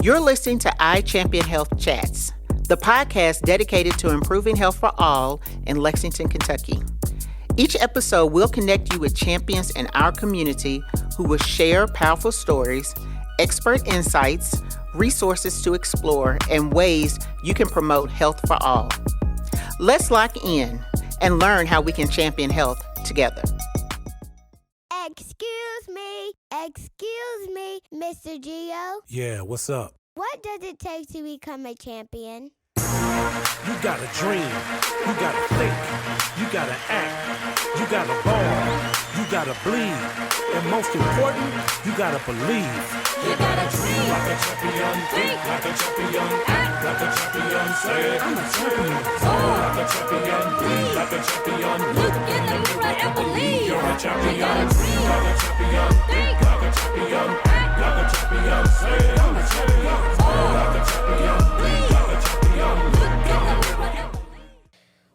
You're listening to IChampionHealth Chats, the podcast dedicated to improving health for all in Lexington, Kentucky. Each episode will connect you with champions in our community who will share powerful stories, expert insights, resources to explore, and ways you can promote health for all. Let's lock in and learn how we can champion health together. Excuse me, Mr. GEO. Yeah, what's up? What does it take to become a champion? You gotta dream, you gotta think, you gotta act, you gotta ball, you gotta bleed, and most important, you gotta believe. You gotta dream like a champion, think like a champion, act like a champion, say I'm a champion. Soar like a champion, bleed like a champion, look in the mirror and believe you're a champion. You gotta dream like a champion, think like a champion, act like a champion, say I'm a champion. Soar like a champion, bleed like a champion, look in the mirror and believe.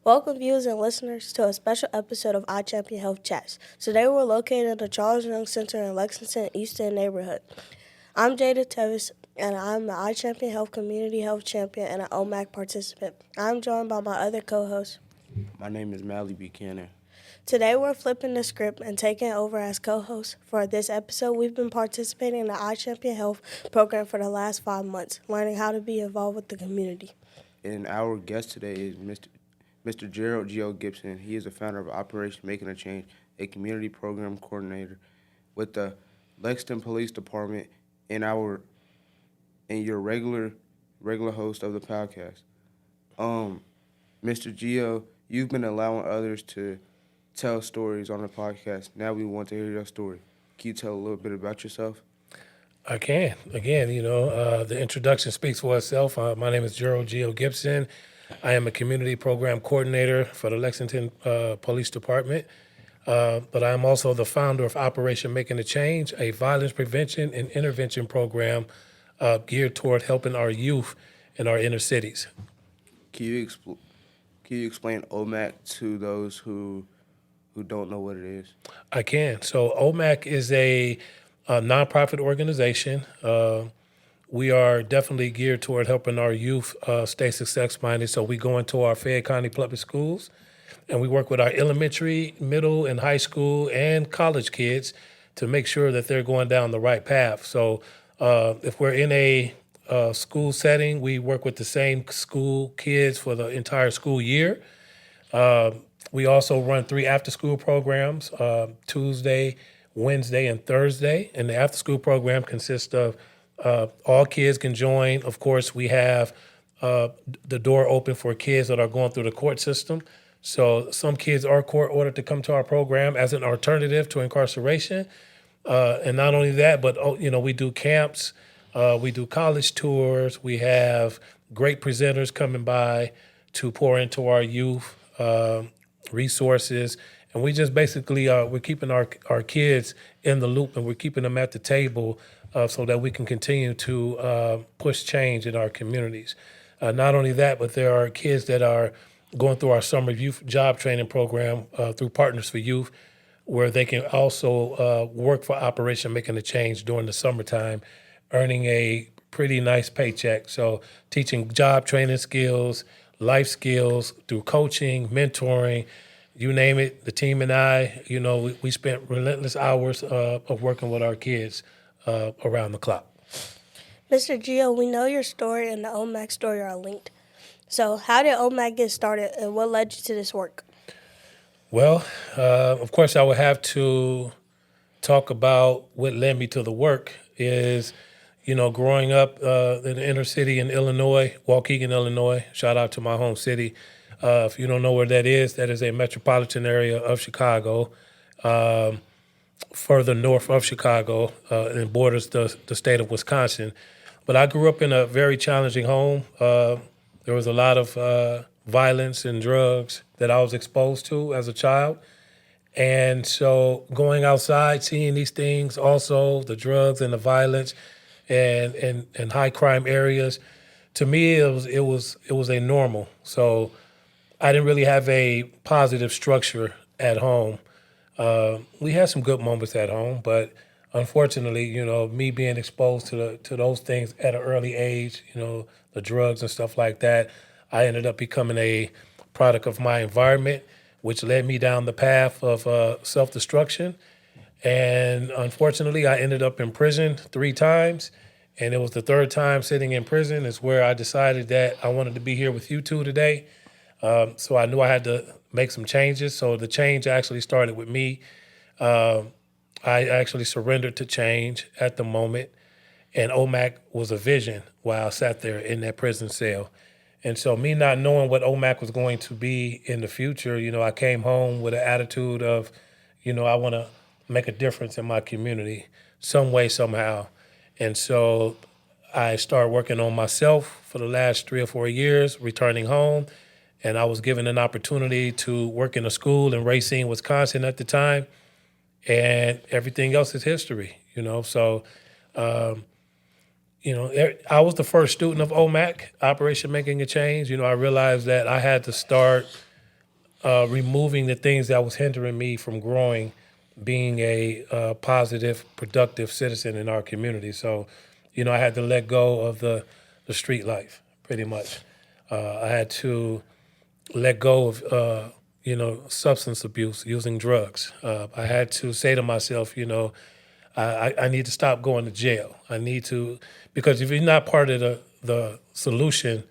Welcome, viewers and listeners, to a special episode of iChampionHealth Chats. Today, we're located at the Charles Young Center in Lexington, East End neighborhood. I'm Jaeda Tevis, and I'm the iChampionHealth Community Health Champion and an OMAC participant. I'm joined by my other co-host. My name is Buchanan. Today, we're flipping the script and taking over as co-host. For this episode, we've been participating in the iChampionHealth program for the last 5 months, learning how to be involved with the community. And our guest today is Mr. Gerald Gibson. He is the founder of Operation Making a Change, a community program coordinator with the Lexington Police Department, and your regular host of the podcast. Mr. GEO, you've been allowing others to tell stories on the podcast. Now we want to hear your story. Can you tell a little bit about yourself? I can. Again, the introduction speaks for itself. My name is Gerald Gibson. I am a community program coordinator for the Lexington Police Department. But I am also the founder of Operation Making a Change, a violence prevention and intervention program geared toward helping our youth in our inner cities. Can you explain OMAC to those who don't know what it is? I can. So OMAC is a nonprofit organization. We are definitely geared toward helping our youth stay success-minded. So we go into our Fayette County public schools, and we work with our elementary, middle, and high school and college kids to make sure that they're going down the right path. So if we're in a school setting, we work with the same school kids for the entire school year. We also run 3 after-school programs, Tuesday, Wednesday, and Thursday. And the after-school program consists of all kids can join. Of course, we have the door open for kids that are going through the court system. So some kids are court ordered to come to our program as an alternative to incarceration. And not only that, but we do camps, we do college tours, we have great presenters coming by to pour into our youth, resources. And we just basically, we're keeping our kids in the loop, and we're keeping them at the table so that we can continue to push change in our communities. Not only that, but there are kids that are going through our summer youth job training program through Partners for Youth, where they can also work for Operation Making a Change during the summertime, earning a pretty nice paycheck. So teaching job training skills, life skills through coaching, mentoring, you name it. The team and I, we spent relentless hours of working with our kids around the clock. Mr. GEO, we know your story and the OMAC story are linked. So how did OMAC get started, and what led you to this work? Well, of course, I would have to talk about what led me to the work is, growing up in the inner city in Illinois, Waukegan, Illinois. Shout out to my home city. If you don't know where that is a metropolitan area of Chicago, further north of Chicago, and borders the state of Wisconsin. But I grew up in a very challenging home. There was a lot of violence and drugs that I was exposed to as a child. And so going outside, seeing these things, also the drugs and the violence and high crime areas, to me it was a normal. So I didn't really have a positive structure at home. We had some good moments at home, but unfortunately, me being exposed to those things at an early age, the drugs and stuff like that, I ended up becoming a product of my environment, which led me down the path of self-destruction. And unfortunately, I ended up in prison 3 times. And it was the 3rd time sitting in prison is where I decided that I wanted to be here with you two today. So I knew I had to make some changes. So the change actually started with me. I actually surrendered to change at the moment. And OMAC was a vision while I sat there in that prison cell. And so me not knowing what OMAC was going to be in the future, I came home with an attitude of, I want to make a difference in my community some way, somehow. And so I started working on myself for the last 3 or 4 years, returning home. And I was given an opportunity to work in a school in Racine, Wisconsin at the time. And everything else is history, So, I was the first student of OMAC, Operation Making a Change. I realized that I had to start removing the things that was hindering me from growing, being a positive, productive citizen in our community. So, I had to let go of the street life, pretty much. I had to let go of, substance abuse, using drugs. I had to say to myself, I need to stop going to jail. I need to, because if you're not part of the solution,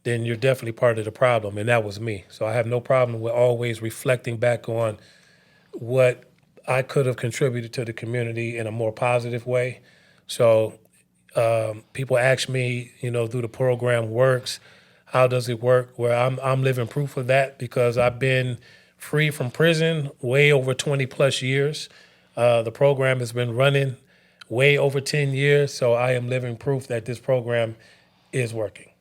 then you're definitely part of the problem, and that was me. So I have no problem with always reflecting back on what I could have contributed to the community in a more positive way. So people ask me, do the program works? How does it work? Well, I'm living proof of that because I've been free from prison way over 20 plus years. The program has been running way over 10 years, so I am living proof that this program is working.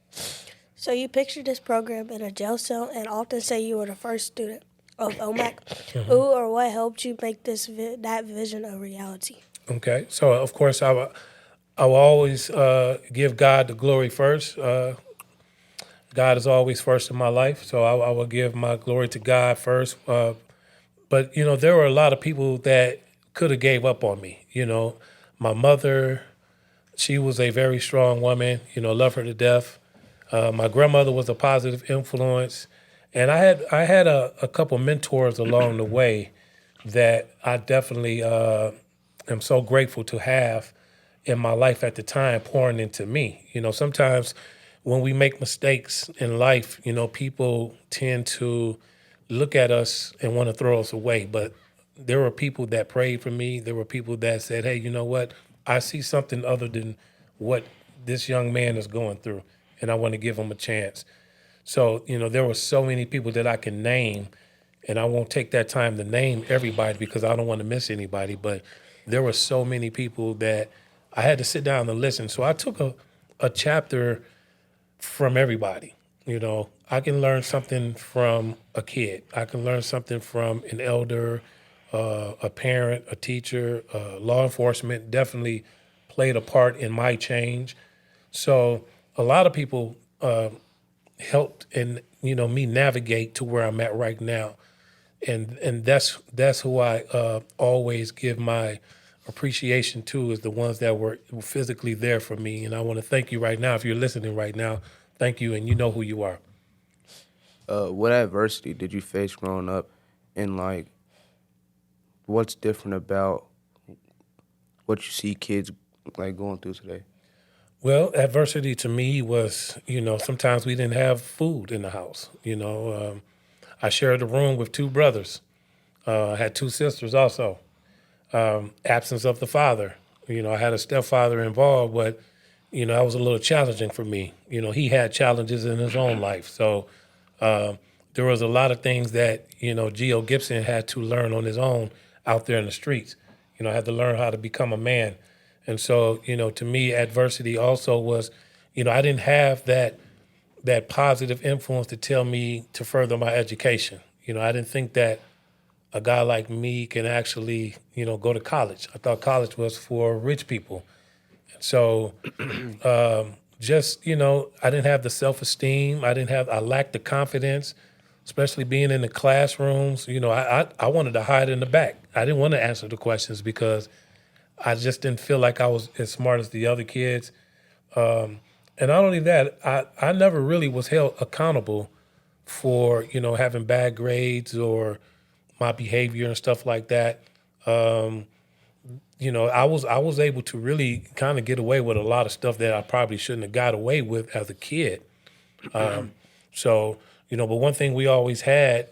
So you pictured this program in a jail cell and often say you were the first student of OMAC. Mm-hmm. Who or what helped you make that vision a reality? Okay, so of course I will always give God the glory first. God is always first in my life, so I will give my glory to God first. But there were a lot of people that could have gave up on me. My mother, she was a very strong woman. Love her to death. My grandmother was a positive influence, and I had a couple mentors along the way that I definitely am so grateful to have in my life at the time, pouring into me. Sometimes when we make mistakes in life, people tend to look at us and want to throw us away. But there were people that prayed for me. There were people that said, hey, you know what? I see something other than what this young man is going through, and I want to give him a chance. So, there were so many people that I can name, and I won't take that time to name everybody because I don't want to miss anybody. But there were so many people that I had to sit down and listen. So I took a chapter from everybody. I can learn something from a kid. I can learn something from an elder, a parent, a teacher, law enforcement definitely played a part in my change. So a lot of people helped in, me navigate to where I'm at right now. And that's who I always give my appreciation to, is the ones that were physically there for me. And I want to thank you right now. If you're listening right now, thank you, and you know who you are. What adversity did you face growing up, and what's different about what you see kids going through today? Well, adversity to me was, sometimes we didn't have food in the house. I shared a room with 2 brothers. I had 2 sisters also. Absence of the father. I had a stepfather involved, but, that was a little challenging for me. He had challenges in his own life. So there was a lot of things that, GEO Gibson had to learn on his own out there in the streets. I had to learn how to become a man. And so, to me, adversity also was, I didn't have that positive influence to tell me to further my education. I didn't think that a guy like me can actually, go to college. I thought college was for rich people. So just, I didn't have the self-esteem. I lacked the confidence, especially being in the classrooms. I wanted to hide in the back. I didn't want to answer the questions because I just didn't feel like I was as smart as the other kids. And not only that, I never really was held accountable for, having bad grades or my behavior and stuff like that. I was able to really kind of get away with a lot of stuff that I probably shouldn't have got away with as a kid. But one thing we always had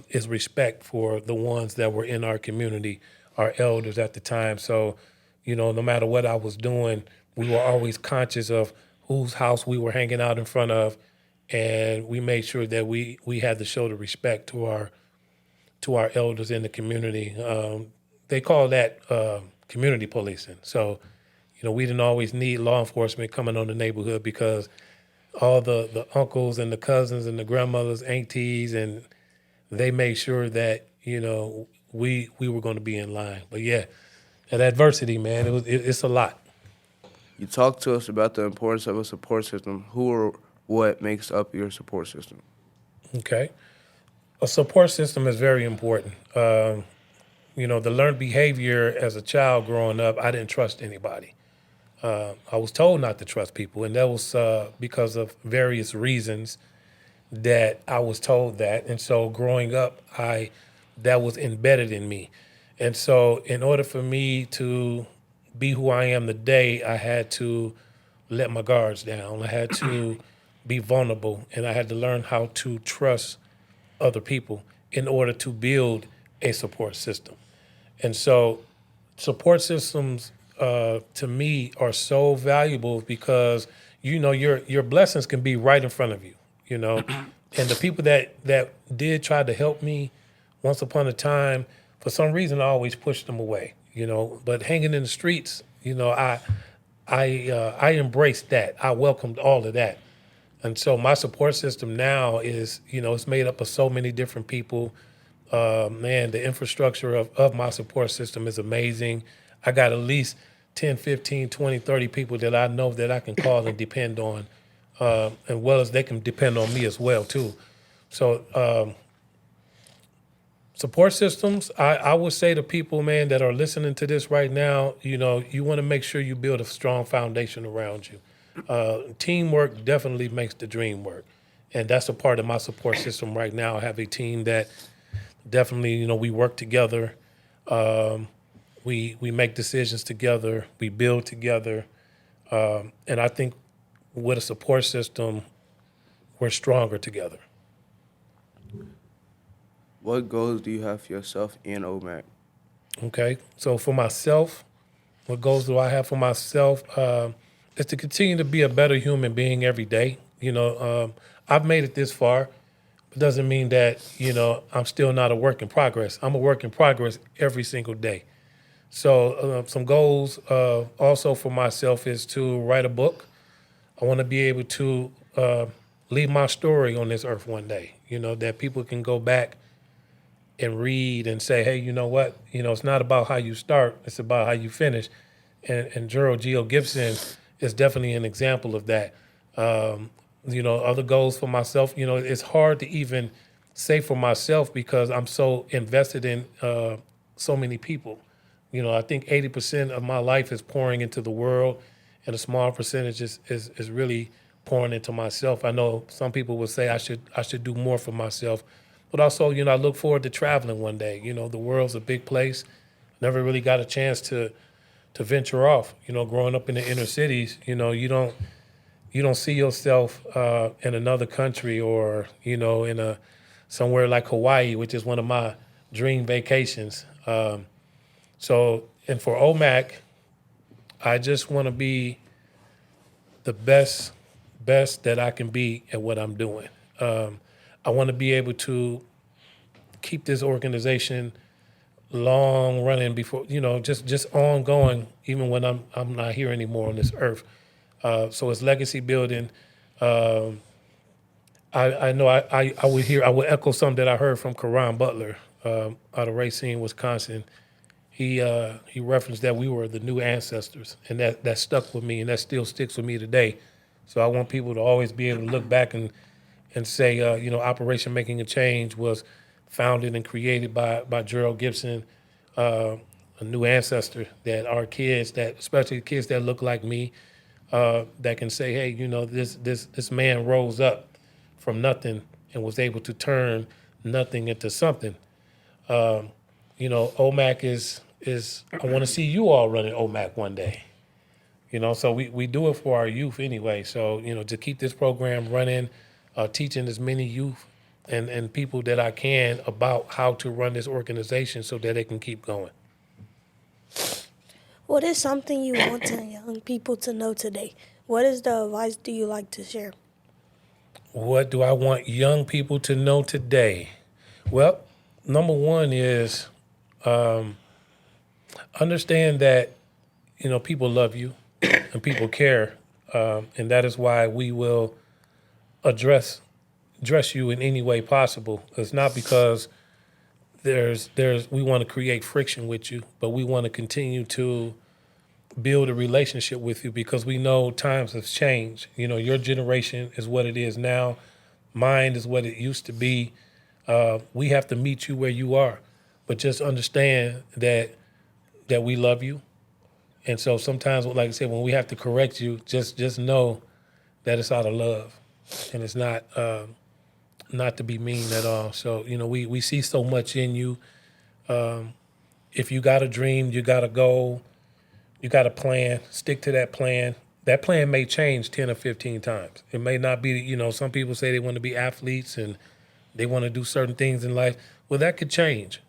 is respect for the ones that were in our community, our elders at the time. So, no matter what I was doing, we were always conscious of whose house we were hanging out in front of, and we made sure that we had to show the respect to our elders in the community. They call that community policing. So, we didn't always need law enforcement coming on the neighborhood because all the uncles and the cousins and the grandmothers, aunties, and they made sure that, we were going to be in line. But yeah, that adversity, man, it's a lot. You talked to us about the importance of a support system. Who or what makes up your support system? Okay. A support system is very important. The learned behavior as a child growing up, I didn't trust anybody. I was told not to trust people, and that was because of various reasons that I was told that. And so growing up, that was embedded in me. And so in order for me to be who I am today, I had to let my guards down. I had to be vulnerable, and I had to learn how to trust other people in order to build a support system. And so support systems to me are so valuable because, your blessings can be right in front of you, and the people that did try to help me once upon a time, for some reason, I always pushed them away, but hanging in the streets, I embraced that. I welcomed all of that. And so my support system now is, it's made up of so many different people. The infrastructure of my support system is amazing. I got at least 10, 15, 20, 30 people that I know that I can call and depend on, as well as they can depend on me as well, too. So support systems, I would say to people, man, that are listening to this right now, you want to make sure you build a strong foundation around you. Teamwork definitely makes the dream work. And that's a part of my support system right now. I have a team that definitely, we work together. We make decisions together. We build together. And I think with a support system, we're stronger together. What goals do you have for yourself and OMAC? Okay, so for myself, what goals do I have for myself? Is to continue to be a better human being every day. I've made it this far. It doesn't mean that, I'm still not a work in progress. I'm a work in progress every single day. So some goals also for myself is to write a book. I want to be able to leave my story on this earth one day, that people can go back and read and say, hey, you know what? It's not about how you start. It's about how you finish. And Gerald Gibson is definitely an example of that. Other goals for myself, it's hard to even say for myself because I'm so invested in so many people. I think 80% of my life is pouring into the world, and a small percentage is really pouring into myself. I know some people would say I should do more for myself, but also, I look forward to traveling one day. The world's a big place. Never really got a chance to venture off. Growing up in the inner cities, you don't see yourself in another country or in somewhere like Hawaii, which is one of my dream vacations. And for OMAC, I just want to be the best that I can be at what I'm doing. I want to be able to keep this organization long running before, just ongoing, even when I'm not here anymore on this earth. So it's legacy building. I know I will echo something that I heard from Karan Butler out of Racine, Wisconsin. He referenced that we were the new ancestors, and that stuck with me, and that still sticks with me today. So I want people to always be able to look back and say, Operation Making a Change was founded and created by Gerald Gibson, new ancestor that our kids, that especially kids that look like me, that can say, hey, this man rose up from nothing and was able to turn nothing into something. OMAC is I want to see you all running OMAC one day. So we do it for our youth anyway. So, to keep this program running, teaching as many youth and people that I can about how to run this organization so that they can keep going. What is something you want to young people to know today? What is the advice do you like to share? What do I want young people to know today? Well, number one is understand that, people love you and people care. And that is why we will address you in any way possible. It's not because we want to create friction with you, but we want to continue to build a relationship with you because we know times have changed. Your generation is what it is now. Mine is what it used to be. We have to meet you where you are, but just understand that we love you. And so sometimes, like I said, when we have to correct you, just know that it's out of love, and it's not to be mean at all. So we see so much in you. If you got a dream, you got a goal, you got a plan. Stick to that plan. That plan may change 10 or 15 times. It may not be. Some people say they want to be athletes and they want to do certain things in life. Well, that could change.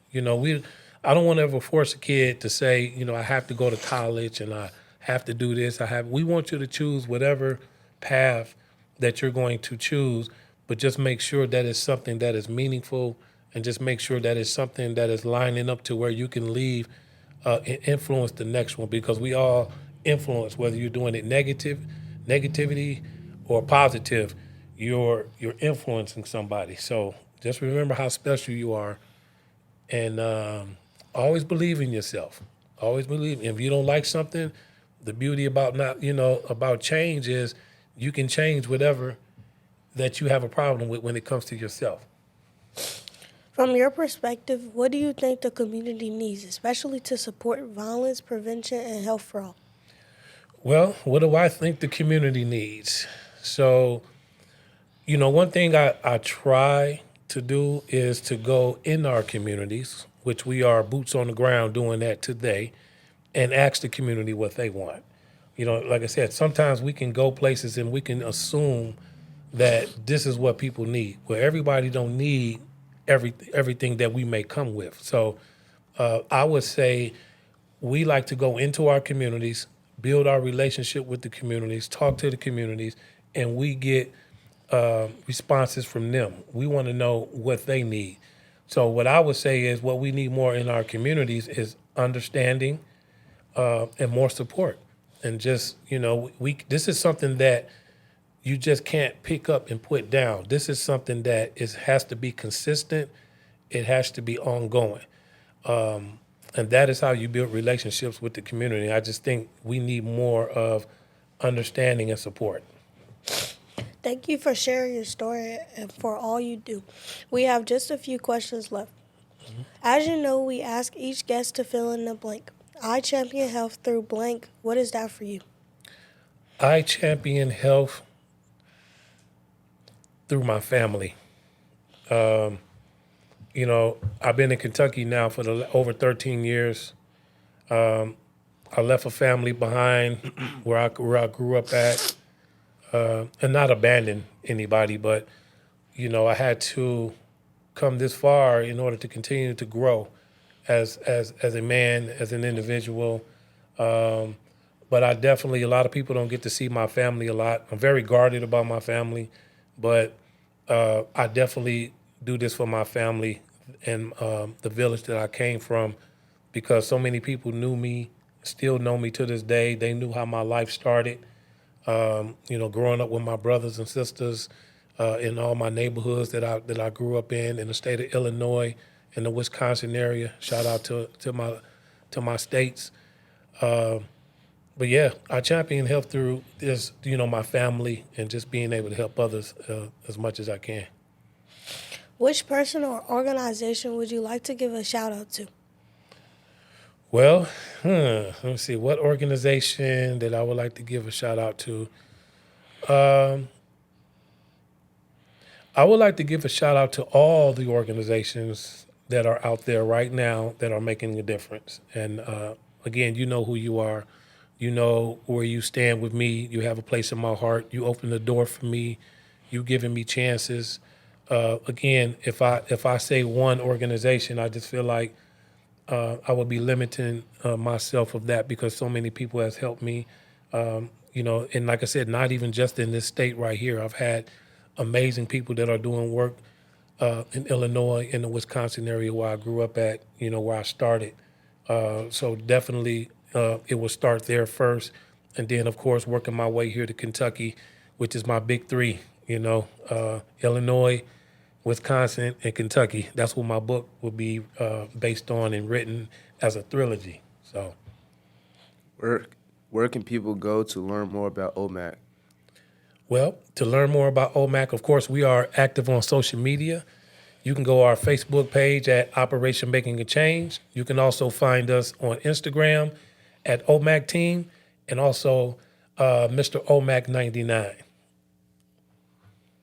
I don't want to ever force a kid to say, I have to go to college and I have to do this. We want you to choose whatever path that you're going to choose, but just make sure that it's something that is meaningful and just make sure that it's something that is lining up to where you can leave and influence the next one, because we all influence, whether you're doing it negativity or positive, you're influencing somebody. So just remember how special you are, and always believe in yourself. Always believe. If you don't like something, the beauty about about change is you can change whatever that you have a problem with when it comes to yourself. From your perspective, what do you think the community needs, especially to support violence prevention and health for all? Well, what do I think the community needs? So, one thing I try to do is to go in our communities, which we are boots on the ground doing that today, and ask the community what they want. Like I said, sometimes we can go places and we can assume that this is what people need. Well, everybody don't need everything that we may come with. So I would say we like to go into our communities, build our relationship with the communities, talk to the communities, and we get responses from them. We want to know what they need. So what I would say is what we need more in our communities is understanding and more support. And just, this is something that you just can't pick up and put down. This is something that has to be consistent. It has to be ongoing. And that is how you build relationships with the community. I just think we need more of understanding and support. Thank you for sharing your story and for all you do. We have just a few questions left. Mm-hmm. As you know, we ask each guest to fill in the blank. I champion health through blank. What is that for you? I champion health through my family. I've been in Kentucky now for over 13 years. I left a family behind where I grew up at, and not abandon anybody, but, I had to come this far in order to continue to grow as a man, as an individual. But I definitely, a lot of people don't get to see my family a lot. I'm very guarded about my family, but I definitely do this for my family and the village that I came from, because so many people knew me, still know me to this day. They knew how my life started, growing up with my brothers and sisters in all my neighborhoods that I grew up in the state of Illinois, in the Wisconsin area. Shout out to my states. But yeah, I champion health through this, my family and just being able to help others as much as I can. Which person or organization would you like to give a shout out to? Well, let me see. What organization that I would like to give a shout out to? I would like to give a shout out to all the organizations that are out there right now that are making a difference. And again, you know who you are. You know where you stand with me. You have a place in my heart. You open the door for me. You giving me chances. Again, if I say one organization, I just feel like I would be limiting myself of that because so many people has helped me. And like I said, not even just in this state right here. I've had amazing people that are doing work in Illinois, in the Wisconsin area where I grew up at, where I started. So definitely it will start there first. And then, of course, working my way here to Kentucky, which is my big three, Illinois, Wisconsin, and Kentucky. That's what my book will be based on and written as a trilogy. So, where can people go to learn more about OMAC? Well, to learn more about OMAC, of course, we are active on social media. You can go to our Facebook page at Operation Making a Change. You can also find us on Instagram at OMAC Team and also Mr. OMAC 99.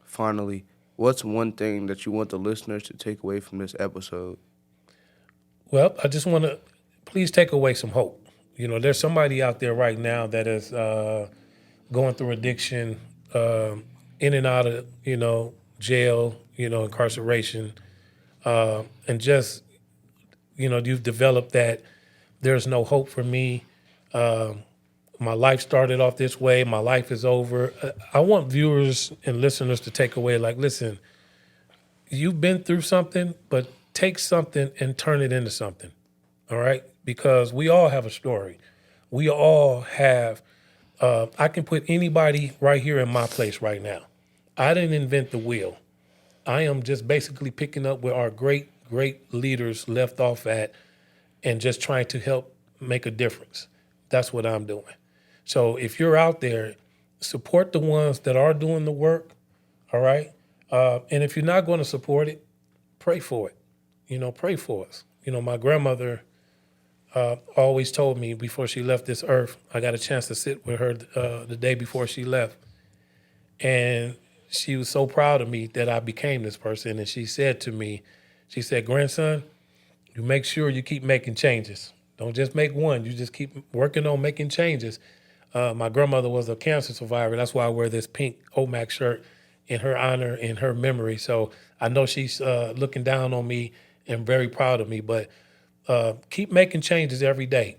Finally, what's one thing that you want the listeners to take away from this episode? Well, I just want to please take away some hope. There's somebody out there right now that is going through addiction, in and out of, jail, incarceration, and just, you've developed that there's no hope for me. My life started off this way. My life is over. I want viewers and listeners to take away, listen, you've been through something, but take something and turn it into something, all right? Because we all have a story. We all have, I can put anybody right here in my place right now. I didn't invent the wheel. I am just basically picking up where our great, great leaders left off at and just trying to help make a difference. That's what I'm doing. So if you're out there, support the ones that are doing the work, all right? And if you're not going to support it, pray for it. Pray for us. My grandmother always told me before she left this earth, I got a chance to sit with her the day before she left. And she was so proud of me that I became this person. And she said to me, grandson, you make sure you keep making changes. Don't just make one. You just keep working on making changes. My grandmother was a cancer survivor. That's why I wear this pink OMAC shirt in her honor, in her memory. So I know she's looking down on me and very proud of me. But keep making changes every day.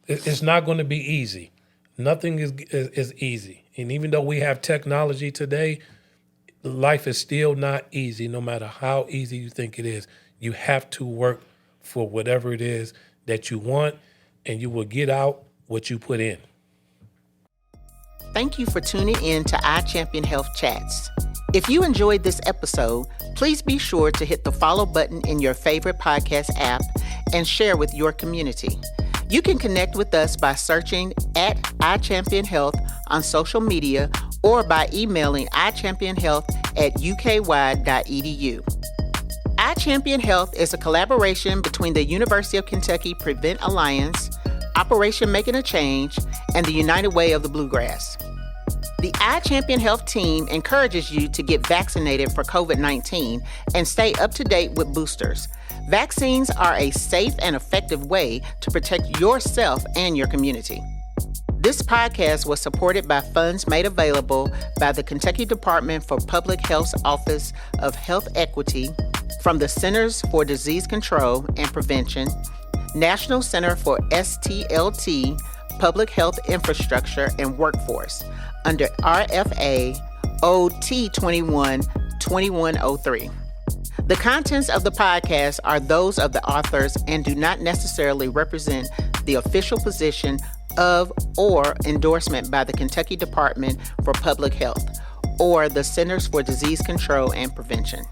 It's not going to be easy. Nothing is easy. And even though we have technology today, life is still not easy, no matter how easy you think it is. You have to work for whatever it is that you want, and you will get out what you put in. Thank you for tuning in to IChampionHealth Chats. If you enjoyed this episode, please be sure to hit the follow button in your favorite podcast app and share with your community. You can connect with us by searching at IChampionHealth on social media or by emailing ichampionhealth@uky.edu. IChampionHealth is a collaboration between the University of Kentucky Prevent Alliance, Operation Making a Change, and the United Way of the Bluegrass. The IChampionHealth team encourages you to get vaccinated for COVID-19 and stay up to date with boosters. Vaccines are a safe and effective way to protect yourself and your community. This podcast was supported by funds made available by the Kentucky Department for Public Health's Office of Health Equity from the Centers for Disease Control and Prevention, National Center for STLT, Public Health Infrastructure and Workforce, under RFA OT 21-2103. The contents of the podcast are those of the authors and do not necessarily represent the official position of or endorsement by the Kentucky Department for Public Health or the Centers for Disease Control and Prevention.